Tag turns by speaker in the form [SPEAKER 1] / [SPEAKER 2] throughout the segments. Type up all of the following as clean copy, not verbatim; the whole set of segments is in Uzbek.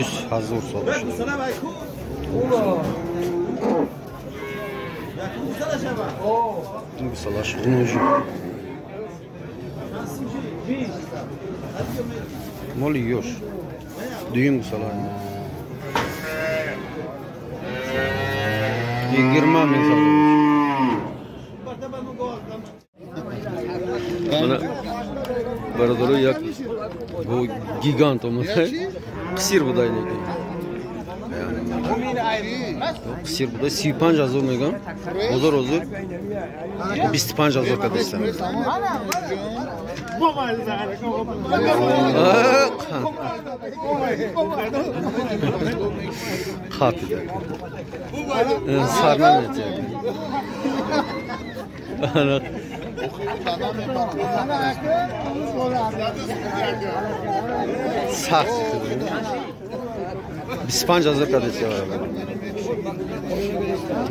[SPEAKER 1] 100,000 so'm. Gusalaş g'unuji. Mol yo'q. Düyüm gusalar. 20,000 so'm. Mana baradoro yak bu gigant olmadı. Kısır budayın ekan. Kısır buday 35,000 megan. Bozor 25,000 kadar istedim. Kapıda. Sarma ne diyor? Sağ. 25,000 kadar istiyor.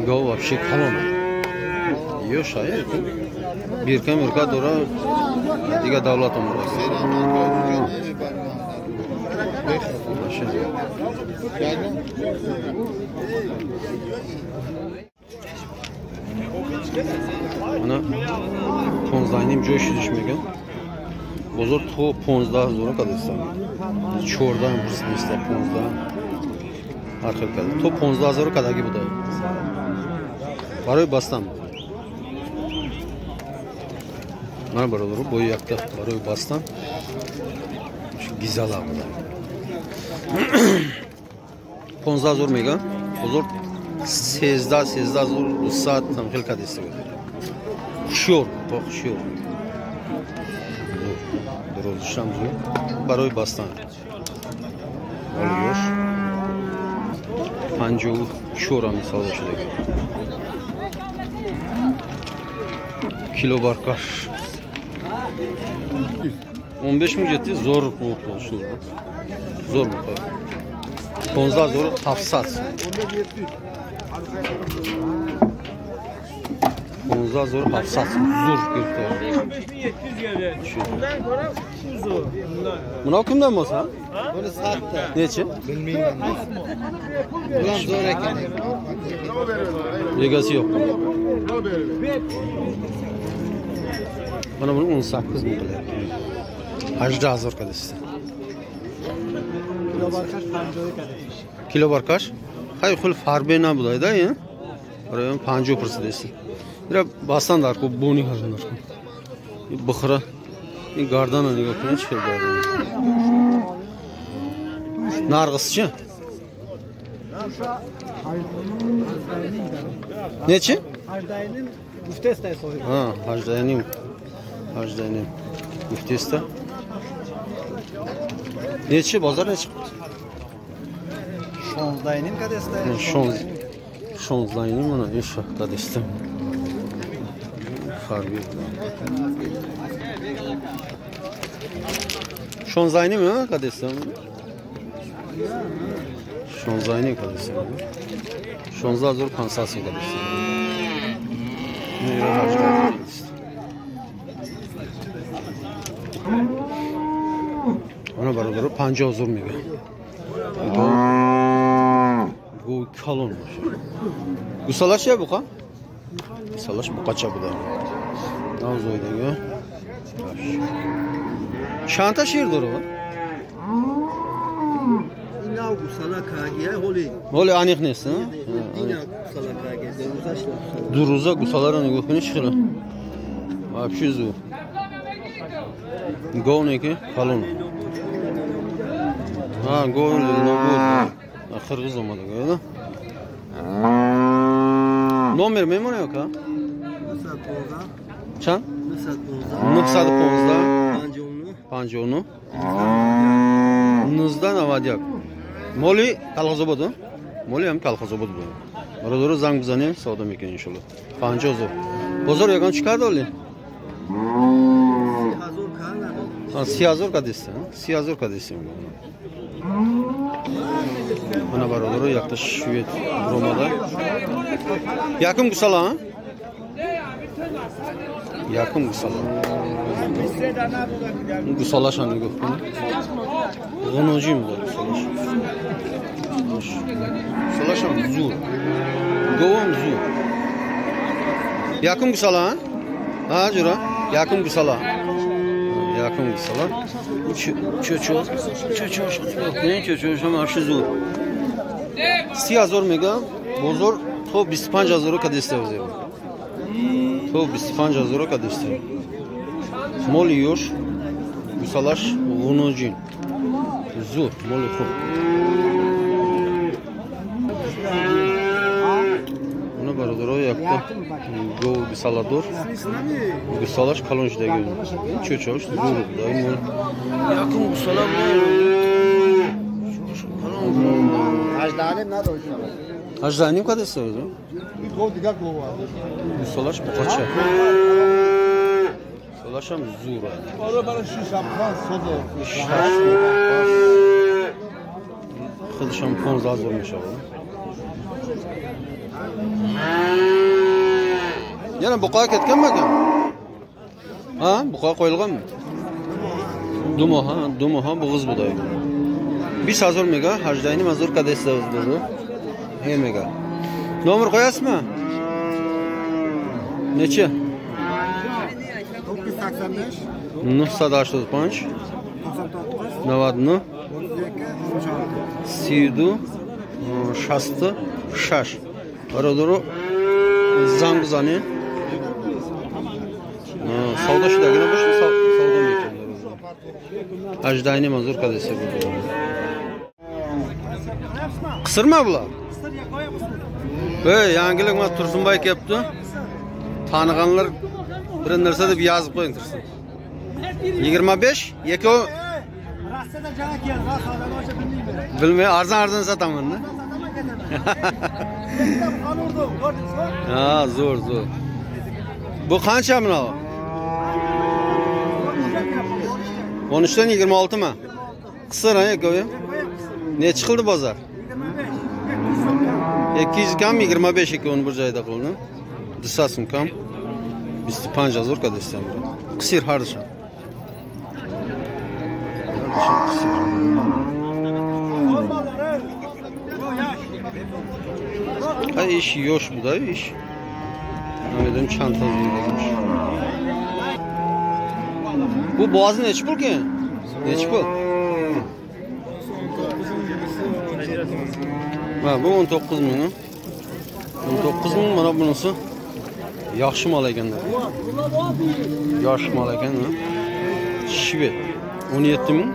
[SPEAKER 1] Go вообще kalon. Yo şayet. Bir kamerka dora diga davlat umurası. Ana 15 joy düşmegen. Bozor to 15,000 kadar istiyor. Çordan bursunu ister 15. Arkadaşlar top 15,000 kadar gibi buday. Baroy bastan. Mana baroları boyu yaktı. Baroy bastan. Şu güzel abi. 15,000 mega. Bozor 13,000 saat tamam kadar istiyor. Şur, çok şur. Dur şamzu. Baroy bastan. Oluyor. Pancu şura misal şöyle. Kilo barkar. 15,000 jetti zor bu şurada. Zor bu. 15,000 hafsat. 15,000 hafsat. Zor girdi.
[SPEAKER 2] 15,700 bundan ko'ra uzun.
[SPEAKER 1] Buna kimdan bo'lsa?
[SPEAKER 3] Buni satdi.
[SPEAKER 1] Nechi?
[SPEAKER 3] Bilmayman. Bular zo'r ekan.
[SPEAKER 1] Egasi yo'q. Mana buni 18,000 qilyapti. 18,000 kadar. Kilo barkash. Hay xil farbe na bulayda, ya. Oraya 50% deysiz. Biraz basandar ko boni hazırlar. Bıxra. Gardana nega qilgan chiqadi. Narg'ischi. Nechi?
[SPEAKER 3] Hajdayning muftesday so'yib.
[SPEAKER 1] Ha, hajdayning muftesda. Nechi bozor nechi?
[SPEAKER 3] Shonzdayning kadesday.
[SPEAKER 1] Shonzdayning mana o'sha kadesda. Farbi. Shonzdayning mi kadesda? Shonzdayning kadesda. 16,000 kansasi kadesda. Ne hajdayning. Ona barador 50,000 mega. Bu kalon. Gusalash ya bu qa? Gusalash bu qacha bu da. Navzoydagi. Shanta shirdir u.
[SPEAKER 3] Inav gusalakaga holi.
[SPEAKER 1] Holi aniq nesi?
[SPEAKER 3] Inav gusalakaga deruzashlar.
[SPEAKER 1] Duruza gusalarini yo'qini chiqira. Вообще зу. Govniki kalon. Ha, govn nobud. Qirg'iz olmadi, ko'rdi? Nomer memori yo'q ha?
[SPEAKER 3] 915.
[SPEAKER 1] Chan?
[SPEAKER 3] 915.
[SPEAKER 1] 50. Nuzdan avadiyak. Moli Kalxozobod. Moli ham Kalxozobod bo'ladi. Barador zang bizani savdo ekan inshaalloh. 50,000. Bozor yagan chiqadi o'li. 30,000 kadesda. 30,000 kadesda. Mana barador yakta Shved Romada. Yakın gusala ha? Yakın gusala. Gusala şanı gökten. G'unojim bu gusalash. Gusalash ham zo'r. Go'm zo'r. Yakın gusala ha? Ha, jura. Yakın gusala. Yakın gusala. Çoço. Ne çoço şama şu zo'r. 30,000 mega. Bozor to 25,000 kadeste o'zi. To 25,000 kadeste. Moli yosh. Gusalash g'unojin. Zo'r, moli xo'p. Buna baradaro yaptı. Go gusalador. Gusalash kalonjdagi. Cho'chosh zo'r da. Yakın gusala bu.
[SPEAKER 3] Ajdanim nadosh.
[SPEAKER 1] Ajdanim kadeste o'zi.
[SPEAKER 3] Go diga go.
[SPEAKER 1] Gusalash buqacha. Gusalash ham zo'r.
[SPEAKER 3] Ora bana şu şampan sodo.
[SPEAKER 1] Xil shampon zo'rmish o'zi. Yana buqa ketganmi ekan? Ha, buqa qo'yilganmi? Dumoha bo'g'iz buday. 20,000 mega, hajdayni mazur kadesta o'zi. He mega. Nomer qo'yasizmi? Necha?
[SPEAKER 3] 985
[SPEAKER 1] 985
[SPEAKER 3] 99
[SPEAKER 1] 91
[SPEAKER 3] 32
[SPEAKER 1] 66 barodaro zang bizani savdo shidagina boshqa savdo mekanlar ajdayni mazur kadesa bu qisirma bular yangilik mana Tursunboy kelibdi taniganlar bir narsa deb yozib qo'ying Tursun 25 yekovi
[SPEAKER 3] Rossiyadan jana keldi, Rossiyadan o'sha bilmayman.
[SPEAKER 1] bilmay arzon sotaman-da. Ha, zo'r. Bu qancha mana? 13 dan 26 mi? Qisir ha, yekovi. Necha qildi bozor? 200 kam 25 ekon bir joyda qildi. Disasum kam 25,000 kadestem. Qisir harcha. Ha iş yoş bu da iş. Neden çanta ziyadeymiş. Bu boğazı neçi pul ki? Neçi pul? Ha bu 19 bin. 19 bin bana bunisi. Yaxshi mal ekanlar. Yosh mal ekan. Shved 17 bin.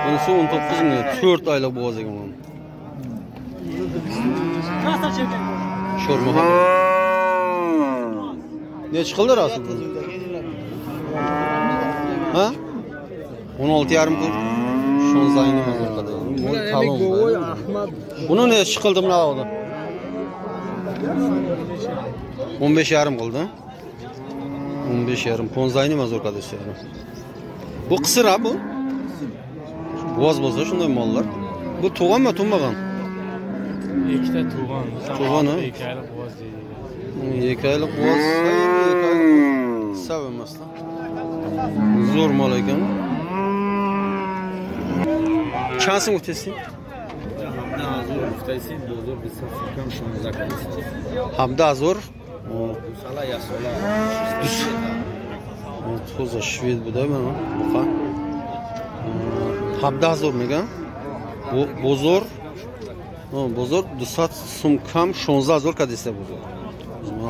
[SPEAKER 1] Bunisi 19 bin. 4 oylik bo'g'oz ekan bu. Sho'rma. Ne chiqildi aslida? Ha? 16,5 pul. Shonzayni mazurqada. Buni ne chiqildi mana yoqda? 15,5 qildi. 15,5 Ponzayni mazurqada ishlaydi. Bu qisir ha bu. Bo'z bo'lsa shunday mollar. Bu tug'anmi, tug'magan?
[SPEAKER 2] Ikkita tug'an.
[SPEAKER 1] Tug'an ha?
[SPEAKER 2] 2 oylik bo'z deydi.
[SPEAKER 1] 2 oylik bo'z, 2 oylik savmasdan. Zo'r mol ekan. Chansing o'taysin. Hamda zo'r.
[SPEAKER 3] Sala ya sola.
[SPEAKER 1] Toza shved buda mana buqa. Hamda zo'r megan. Bu bozor. Bozor 200 so'm kam 16,000 kadesa bozor.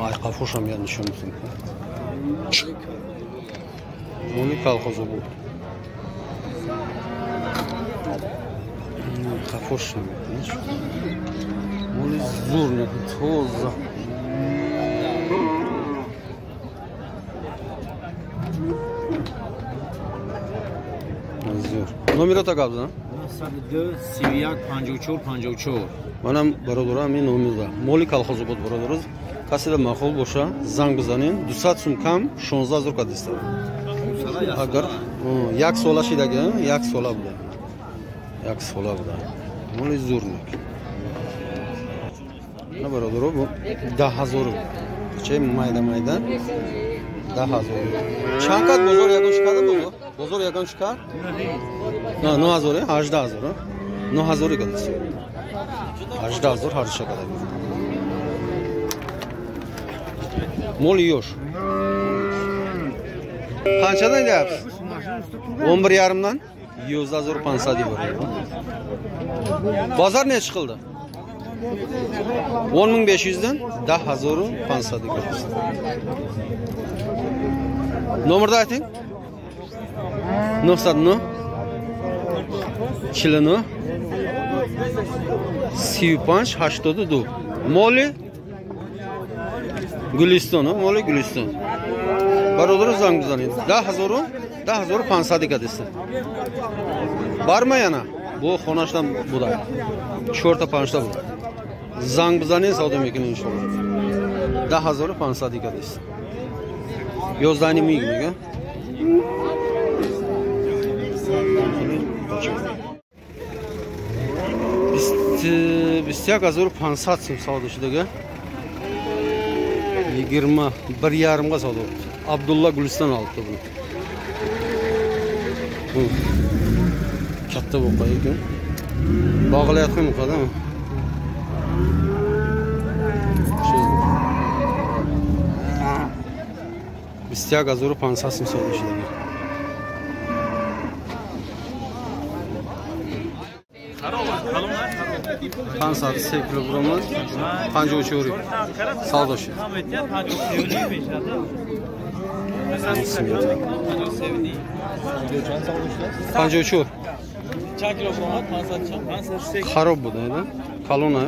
[SPEAKER 1] Ay qafosham yani shunisi. Moli kolxozi bu. Qafosham. Moli zo'r toza. Номера тагабза?
[SPEAKER 3] 92 Сивияк 54.
[SPEAKER 1] Манам бародарам ин номер. Моли колхозу буд бародарыз. Касида махол боша, занг бизанин, 200 сум кам 16,000 кадеста. Агар 1 сола шидаги, 1 сола буда. 1 сола буда. Моли зурник. На бародаро бу 10,000. Чей майда 10,000. Чанкат бозор ягон чикади бу? Бозор ягон чикад? 9,000, 18,000. 9000 ekansiz. 18000 har shakada. Mol yo'q. Qanchadan deyapsiz? 11,5 dan 100,500 bor. Bozor ne chiqildi? 10,500 dan 10,500 ko'rasiz. Nomerni ayting. 909 Chilino Siyupanch 82. Moli Guliston, Moli Guliston. Barodur zang bizanید. 10,500 kadesi. Barma yana. Bu xonashdan buda. 4-5 bu. Zang bizanید savdo mekin inshaalloh. 10,500 kadesi. Yozdani miga. Biz 500 so'm savdoshidaga 21,5 ga savdo. Abdulla Guliston olibdi buni. Katta bo'qa ekan. Bog'layotgan muqadam. Biz 500 so'm savdoshidaga. Pansat 8 kilogramı 53 euro. Savdoshi. Panjochu.
[SPEAKER 2] Çak kilogram pansat.
[SPEAKER 1] Xarob bu da, kalona mı?